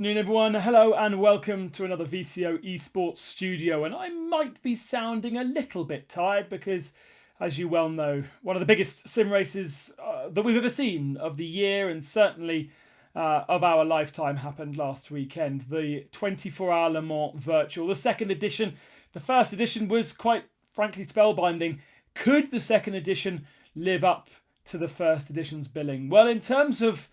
afternoon, everyone. Hello and welcome to another VCO Esports studio. And I might be sounding a little bit tired because, as you well know, one of the biggest sim races that we've ever seen of the year and certainly of our lifetime happened last weekend. The 24-hour Le Mans Virtual, the second edition. The first edition was quite frankly spellbinding. Could the second edition live up to the first edition's billing? Well, in terms of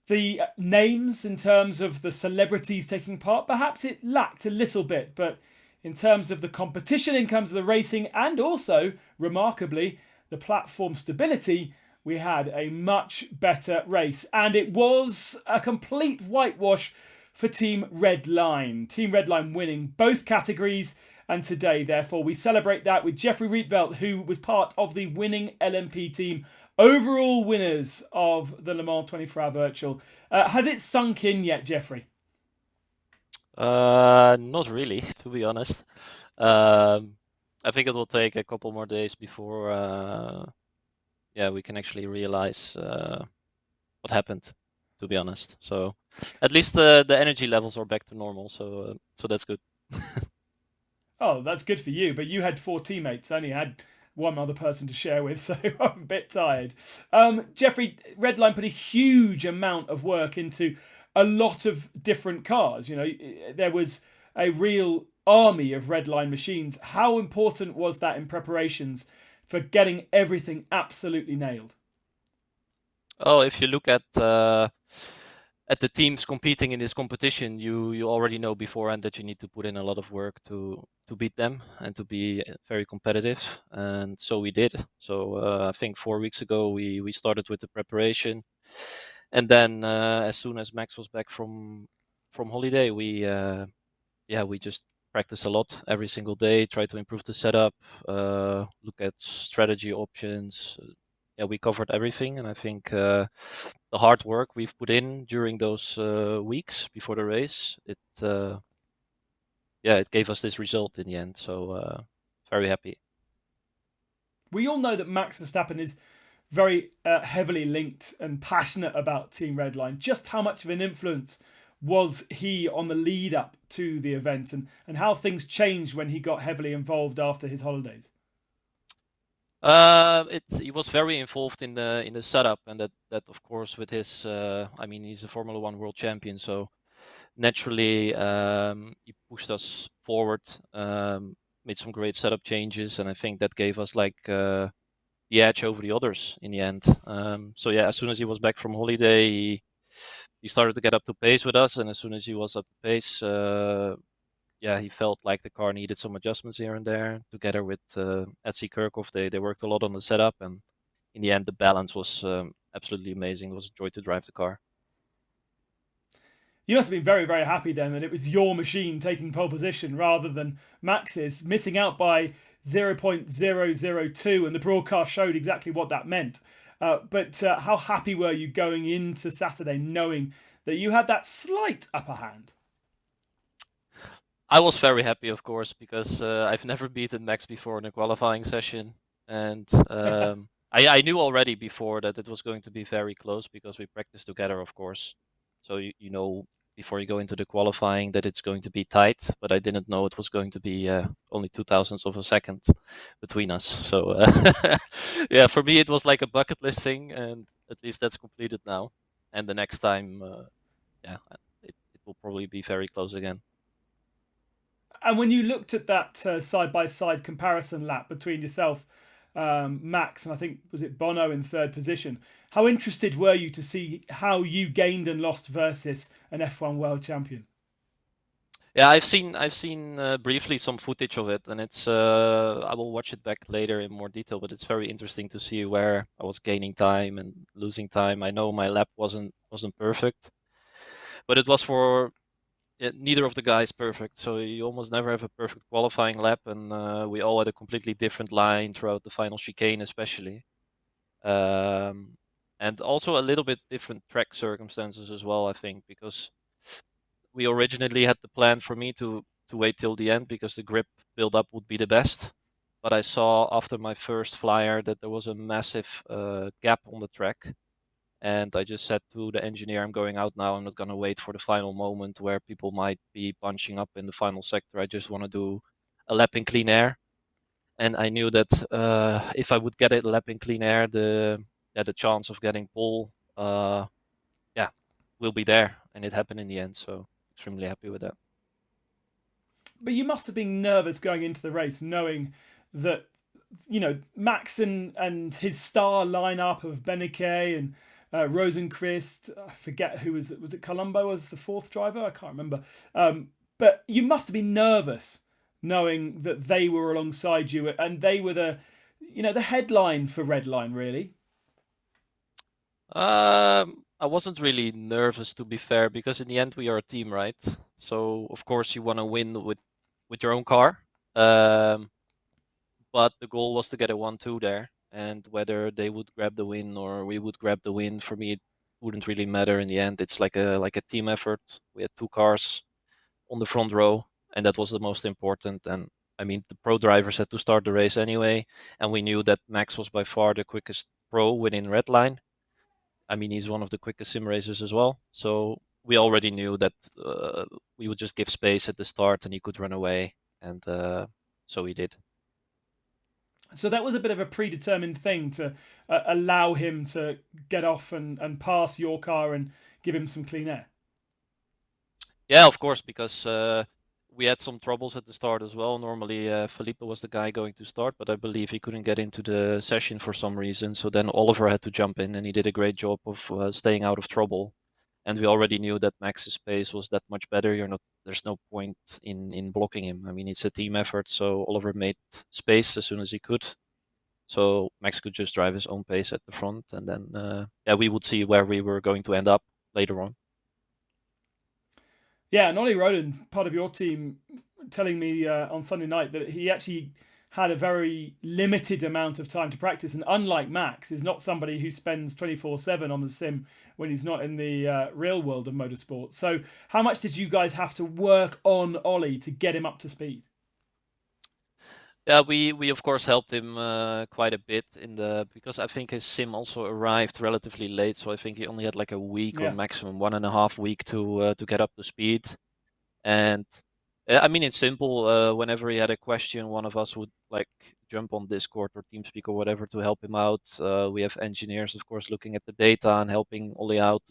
the names, in terms of the celebrities taking part, perhaps it lacked a little bit, but in terms of the competition, in terms of the racing, and also, remarkably, the platform stability, we had a much better race. And it was a complete whitewash for Team Redline. Team Redline winning both categories. And today, therefore, we celebrate that with Jeffrey Rietveld, who was part of the winning LMP team. Overall winners of the Le Mans 24-hour virtual. Has it sunk in yet, Jeffrey? Not really, to be honest. I think it will take a couple more days before, we can actually realize what happened, to be honest. So at least the energy levels are back to normal, so that's good. Oh, that's good for you, but you had 4 teammates, only had one other person to share with, so I'm a bit tired. Jeffrey, Redline put a huge amount of work into a lot of different cars. You know, there was a real army of Redline machines. How important was that in preparations for getting everything absolutely nailed? Oh, if you look at the teams competing in this competition, you already know beforehand that you need to put in a lot of work to beat them and to be very competitive, and so we did. So I think 4 weeks ago we started with the preparation, and then as soon as Max was back from holiday, we just practice a lot every single day, try to improve the setup, look at strategy options. Yeah, we covered everything, and I think the hard work we've put in during those weeks before the race, it gave us this result in the end. So very happy. We all know that Max Verstappen is very heavily linked and passionate about Team Redline. Just how much of an influence was he on the lead up to the event, and how things changed when he got heavily involved after his holidays? He was very involved in the setup, and that of course with his, I mean, he's a Formula One world champion, so naturally he pushed us forward, made some great setup changes, and I think that gave us like the edge over the others in the end. So yeah, as soon as he was back from holiday, he started to get up to pace with us, and as soon as he was up to pace, he felt like the car needed some adjustments here and there. Together with Etsy Kirkhoff, they worked a lot on the setup, and in the end, the balance was absolutely amazing. It was a joy to drive the car. You must have been very, very happy then that it was your machine taking pole position rather than Max's, missing out by 0.002, and the broadcast showed exactly what that meant. But how happy were you going into Saturday knowing that you had that slight upper hand? I was very happy, of course, because I've never beaten Max before in a qualifying session, and I knew already before that it was going to be very close because we practiced together, of course. So you know before you go into the qualifying that it's going to be tight, but I didn't know it was going to be only 2 thousandths of a second between us. So yeah, for me it was like a bucket list thing, and at least that's completed now. And the next time, yeah, it will probably be very close again. And when you looked at that side by side comparison lap between yourself, Max, and I think was it Bono in third position, how interested were you to see how you gained and lost versus an F1 world champion? Yeah, I've seen briefly some footage of it, and it's I will watch it back later in more detail, but it's very interesting to see where I was gaining time and losing time. I know my lap wasn't perfect, but it was for neither of the guys perfect. So you almost never have a perfect qualifying lap, and we all had a completely different line throughout the final chicane, especially, um, and also a little bit different track circumstances as well. I think because we originally had the plan for me to wait till the end because the grip build up would be the best. But I saw after my first flyer that there was a massive gap on the track, And I just said to the engineer, I'm going out now. I'm not going to wait for the final moment where people might be bunching up in the final sector. I just want to do a lap in clean air. And I knew that if I would get a lap in clean air, the chance of getting pole, yeah, will be there. And it happened in the end. So extremely happy with that. But you must have been nervous going into the race, knowing that Max and his star lineup of Beneke and Rosenqvist. I forget who was it. Was it Colombo was the fourth driver? I can't remember. But you must have been nervous knowing that they were alongside you and they were the headline for Redline, really. I wasn't really nervous, to be fair, because in the end we are a team, right? So of course you want to win with your own car. But the goal was to get a 1-2 there, and whether they would grab the win or we would grab the win, for me it wouldn't really matter in the end. It's like a team effort. We had two cars on the front row, and that was the most important. And I mean, the pro drivers had to start the race anyway, and we knew that Max was by far the quickest pro within Redline. I mean, he's one of the quickest sim racers as well. So we already knew that we would just give space at the start and he could run away. And so he did. So that was a bit of a predetermined thing to allow him to get off and pass your car and give him some clean air. Yeah, of course, because we had some troubles at the start as well. Normally, Felipe was the guy going to start, but I believe he couldn't get into the session for some reason. So then Oliver had to jump in, and he did a great job of staying out of trouble. And we already knew that Max's pace was that much better. There's no point in blocking him. I mean, it's a team effort. So Oliver made space as soon as he could. So Max could just drive his own pace at the front, and then yeah, we would see where we were going to end up later on. Yeah, and Ollie Rowland, part of your team, telling me on Sunday night that he actually had a very limited amount of time to practice, and unlike Max, is not somebody who spends 24/7 on the sim when he's not in the real world of motorsport. So, how much did you guys have to work on Ollie to get him up to speed? Yeah, we of course helped him quite a bit because I think his sim also arrived relatively late, so I think he only had like a week or Yeah. maximum 1.5 week to get up to speed. And I mean, it's simple. Whenever he had a question, one of us would like jump on Discord or TeamSpeak or whatever to help him out. We have engineers, of course, looking at the data and helping Ollie out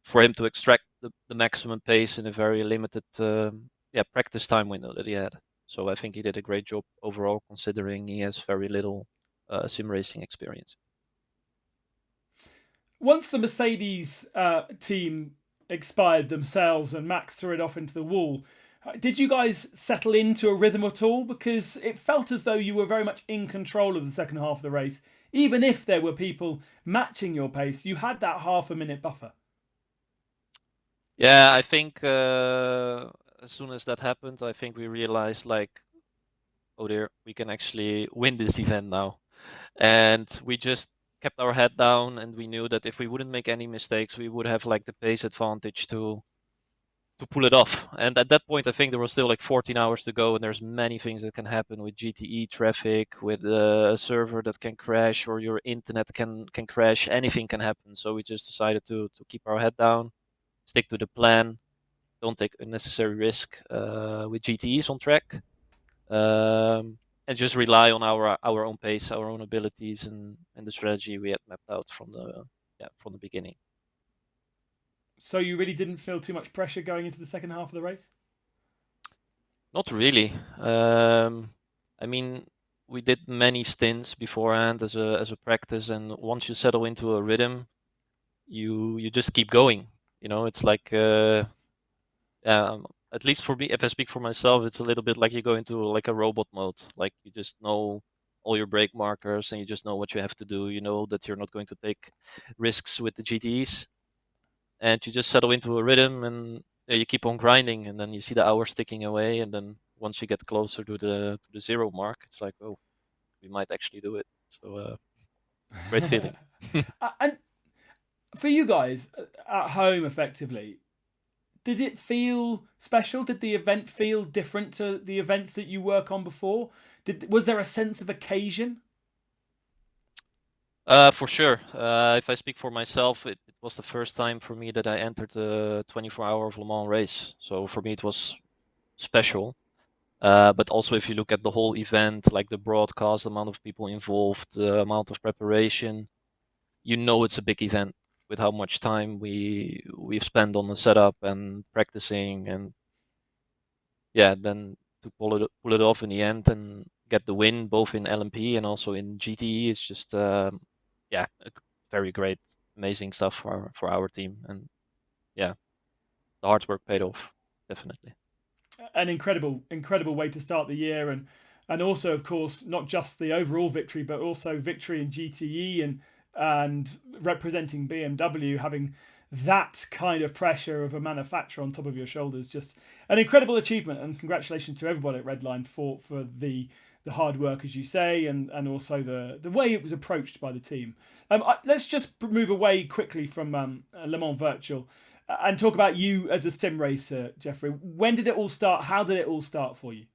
for him to extract the maximum pace in a very limited practice time window that he had. So I think he did a great job overall, considering he has very little sim racing experience. Once the Mercedes team expired themselves and Max threw it off into the wall, did you guys settle into a rhythm at all? Because it felt as though you were very much in control of the second half of the race. Even if there were people matching your pace, you had that half a minute buffer. Yeah, I think as soon as that happened, I think we realized like, oh dear, we can actually win this event now. And we just kept our head down, and we knew that if we wouldn't make any mistakes, we would have like the pace advantage to pull it off. And at that point, I think there was still like 14 hours to go, and there's many things that can happen with GTE traffic, with a server that can crash, or your internet can crash. Anything can happen. So we just decided to keep our head down, stick to the plan, don't take unnecessary risk with GTEs on track, and just rely on our own pace, our own abilities, and the strategy we had mapped out from the beginning. So you really didn't feel too much pressure going into the second half of the race? Not really. I mean, we did many stints beforehand as a practice, and once you settle into a rhythm, you just keep going. It's like at least for me, if I speak for myself, it's a little bit like you go into like a robot mode. Like you just know all your brake markers, and you just know what you have to do. You know that you're not going to take risks with the GTEs, and you just settle into a rhythm, and you keep on grinding, and then you see the hours ticking away, and then once you get closer to the zero mark, it's like, oh, we might actually do it. So great feeling. And for you guys at home, effectively, did it feel special? Did the event feel different to the events that you work on before? Was there a sense of occasion? For sure. If I speak for myself, it was the first time for me that I entered the 24-hour of Le Mans race. So for me, it was special. But also, if you look at the whole event, like the broadcast, the amount of people involved, the amount of preparation, you know it's a big event with how much time we've spent on the setup and practicing, and yeah, then to pull it off in the end and get the win both in LMP and also in GTE is just yeah, very great, amazing stuff for our team, and yeah, the hard work paid off definitely. An incredible way to start the year, and also of course not just the overall victory, but also victory in GTE and representing BMW, having that kind of pressure of a manufacturer on top of your shoulders. Just an incredible achievement, and congratulations to everybody at Redline for the hard work, as you say, and also the way it was approached by the team. Let's just move away quickly from Le Mans Virtual and talk about you as a sim racer, Jeffrey. When did it all start? How did it all start for you?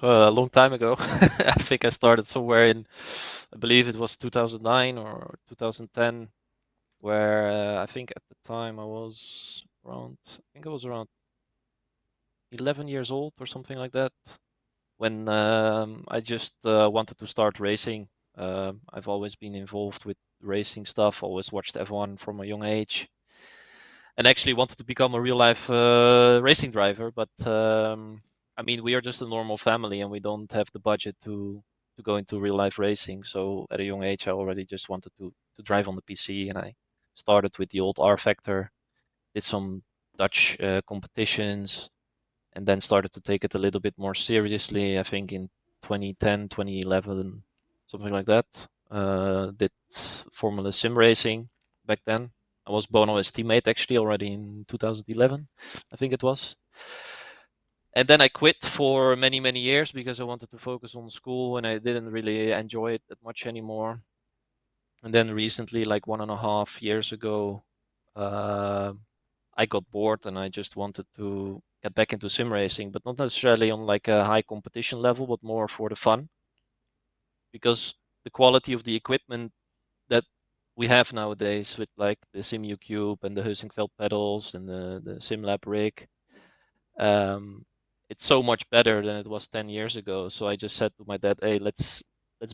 A long time ago. I think I started somewhere in, I believe it was 2009 or 2010, where I think at the time I was around, I think I was around 11 years old or something like that, when I just wanted to start racing. I've always been involved with racing stuff, always watched F1 from a young age, and actually wanted to become a real life racing driver. But I mean, we are just a normal family, and we don't have the budget to go into real life racing. So at a young age, I already just wanted to drive on the PC, and I started with the old R Factor, did some Dutch competitions, and then started to take it a little bit more seriously. I think in 2010, 2011, something like that. Did Formula Sim racing back then. I was Bono's teammate actually already in 2011, I think it was. And then I quit for many, many years because I wanted to focus on school and I didn't really enjoy it that much anymore. And then recently, like 1.5 years ago, uh, I got bored and I just wanted to get back into sim racing, but not necessarily on like a high competition level, but more for the fun. Because the quality of the equipment that we have nowadays with like the Simu Cube and the Heusinkveld pedals and the SimLab rig, um, it's so much better than it was 10 years ago. So I just said to my dad, "Hey, let's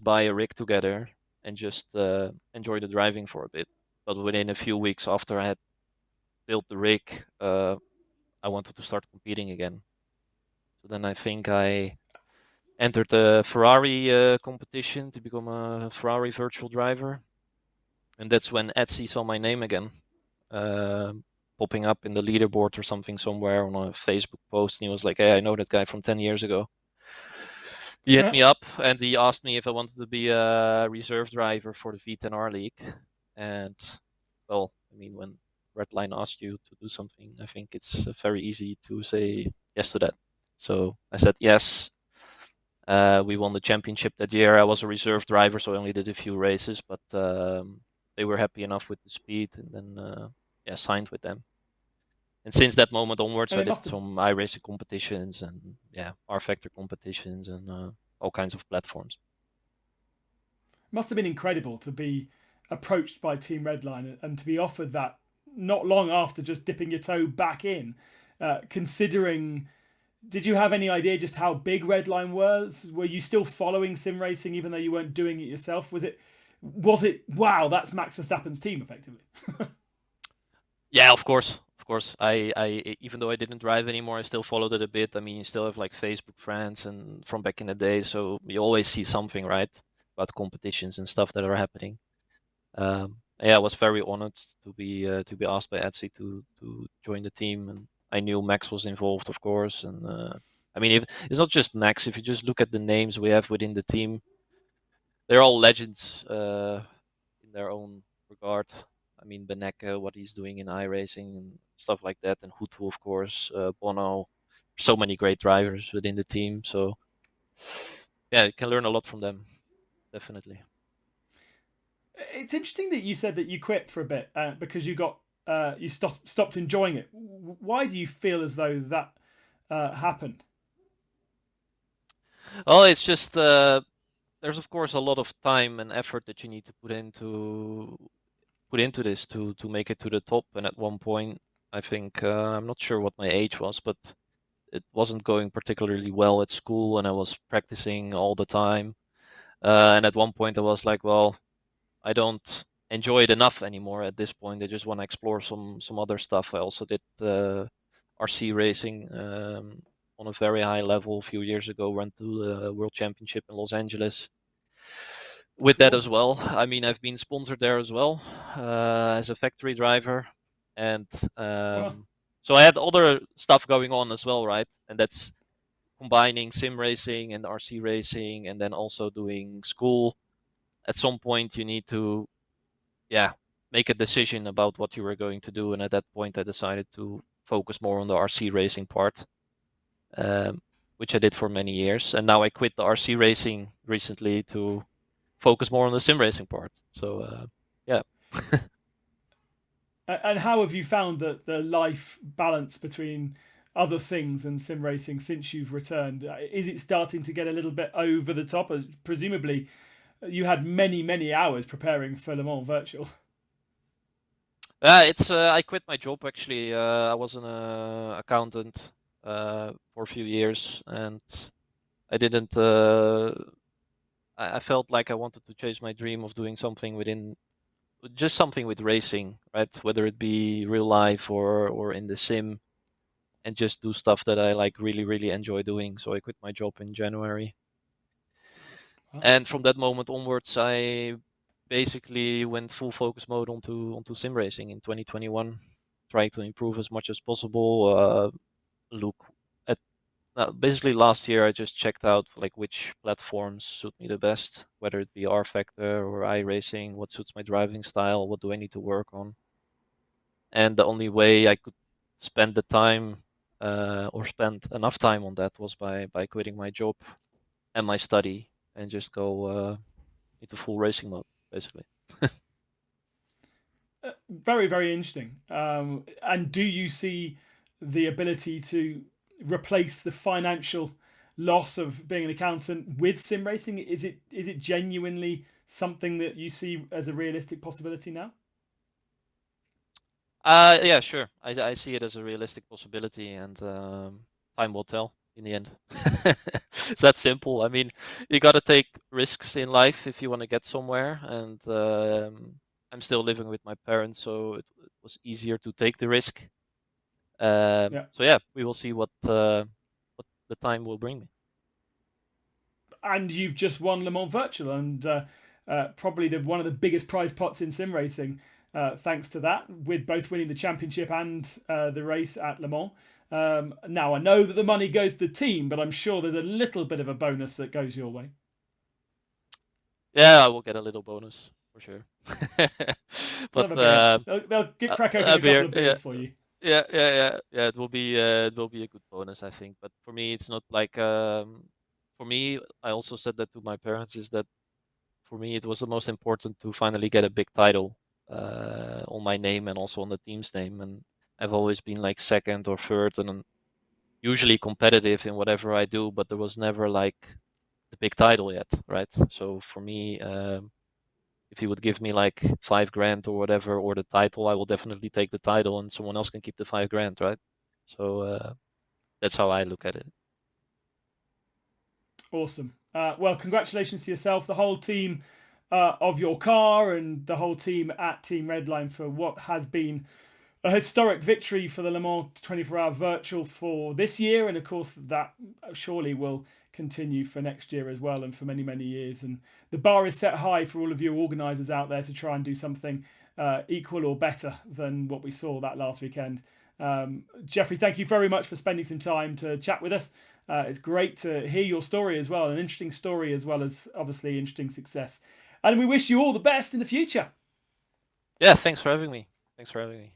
buy a rig together and just enjoy the driving for a bit." But within a few weeks after I had built the rig, I wanted to start competing again. So then I think I entered the Ferrari competition to become a Ferrari virtual driver, and that's when Etsy saw my name again, uh, popping up in the leaderboard or something somewhere on a Facebook post, and he was like, "Hey, I know that guy from 10 years ago." He hit me up and he asked me if I wanted to be a reserve driver for the V10R League, and well, I mean, when Redline asks you to do something, I think it's very easy to say yes to that. So I said yes. We won the championship that year. I was a reserve driver, so I only did a few races, but they were happy enough with the speed, and then yeah, signed with them. And since that moment onwards, And I it did must have some iRacing competitions and yeah, R Factor competitions and all kinds of platforms. been incredible to be approached by Team Redline and to be offered that not long after just dipping your toe back in. Considering, did you have any idea just how big Redline was? Were you still following sim racing even though you weren't doing it yourself? Was it wow? That's Max Verstappen's team effectively. Yeah, of course, of course. Even though I didn't drive anymore, I still followed it a bit. I mean, you still have like Facebook friends and from back in the day, so you always see something, right, about competitions and stuff that are happening. Yeah, I was very honored to be asked by Etsy to join the team, and I knew Max was involved, of course. And I mean, if it's not just Max, if you just look at the names we have within the team, they're all legends in their own regard. I mean, Benecke, what he's doing in iRacing and stuff like that, and Hutu, of course, Bono. So many great drivers within the team. So yeah, you can learn a lot from them, definitely. It's interesting that you said that you quit for a bit because you stopped enjoying it. Why do you feel as though that happened? Oh, it's just there's of course a lot of time and effort that you need to put into this to make it to the top. And at one point, I think I'm not sure what my age was, but it wasn't going particularly well at school, and I was practicing all the time. And at one point, I was like, well, I don't enjoy it enough anymore at this point. I just want to explore some other stuff. I also did RC racing on a very high level a few years ago. Went to the World Championship in Los Angeles with that Cool. as well. I mean, I've been sponsored there as well as a factory driver, and Well, so I had other stuff going on as well, right? And that's combining sim racing and RC racing, and then also doing school. At some point, you need to, yeah, make a decision about what you were going to do. And at that point, I decided to focus more on the RC racing part, um, which I did for many years. And now I quit the RC racing recently to focus more on the sim racing part. So yeah. and how have you found the life balance between other things and sim racing since you've returned? Is it starting to get a little bit over the top? As presumably, you had many hours preparing for Le Mans Virtual. It's I quit my job actually. I was an accountant for a few years, and I didn't. I felt like I wanted to chase my dream of doing something within just something with racing, right? Whether it be real life or in the sim, and just do stuff that I like really enjoy doing. So I quit my job in January, Well, and from that moment onwards, I basically went full focus mode onto sim racing in 2021, trying to improve as much as possible. Look at basically last year, I just checked out like which platforms suit me the best, whether it be R Factor or iRacing, what suits my driving style, what do I need to work on. And the only way I could spend the time or spend enough time on that was by quitting my job and my study and just go into full racing mode, basically. very interesting. And do you see the ability to replace the financial loss of being an accountant with sim racing? Is it genuinely something that you see as a realistic possibility now? Yeah, sure. I see it as a realistic possibility, and time will tell in the end. It's that simple. I mean, you got to take risks in life if you want to get somewhere, and I'm still living with my parents, so it was easier to take the risk. Yeah. So yeah, we will see what the time will bring me. And you've just won Le Mans Virtual, and probably one of the biggest prize pots in sim racing, thanks to that, with both winning the championship and the race at Le Mans. Now I know that the money goes to the team, but I'm sure there's a little bit of a bonus that goes your way. Yeah, I will get a little bonus for sure. You'll But have a beer. They'll get crack open a a couple beer, of yeah. beers for you. Yeah. It will be a good bonus, I think. But for me, it's not like for me. I also said that to my parents is that for me it was the most important to finally get a big title on my name and also on the team's name. And I've always been like second or third, and I'm usually competitive in whatever I do, but there was never like the big title yet, right? So for me, if he would give me like 5 grand or whatever, or the title, I will definitely take the title, and someone else can keep the 5 grand, right? So that's how I look at it. Awesome. Well, congratulations to yourself, the whole team of your car, and the whole team at Team Redline for what has been a historic victory for the Le Mans 24-hour virtual for this year, and of course that surely will continue for next year as well, and for many years. And the bar is set high for all of you organisers out there to try and do something equal or better than what we saw that last weekend. Jeffrey, thank you very much for spending some time to chat with us. It's great to hear your story as well, an interesting story as well as obviously interesting success. And we wish you all the best in the future. Yeah, thanks for having me. Thanks for having me.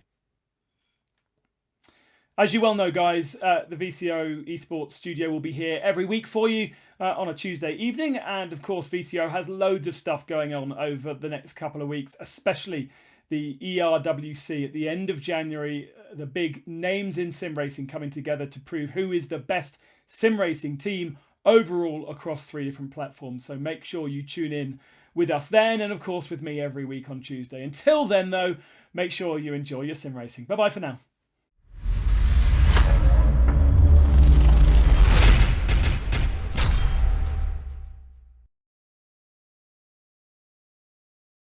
As you well know, guys, the VCO Esports studio will be here every week for you on a Tuesday evening. And of course, VCO has loads of stuff going on over the next couple of weeks, especially the ERWC at the end of January. The big names in sim racing coming together to prove who is the best sim racing team overall across 3 different platforms. So make sure you tune in with us then, and of course with me every week on Tuesday. Until then, though, make sure you enjoy your sim racing. Bye bye for now.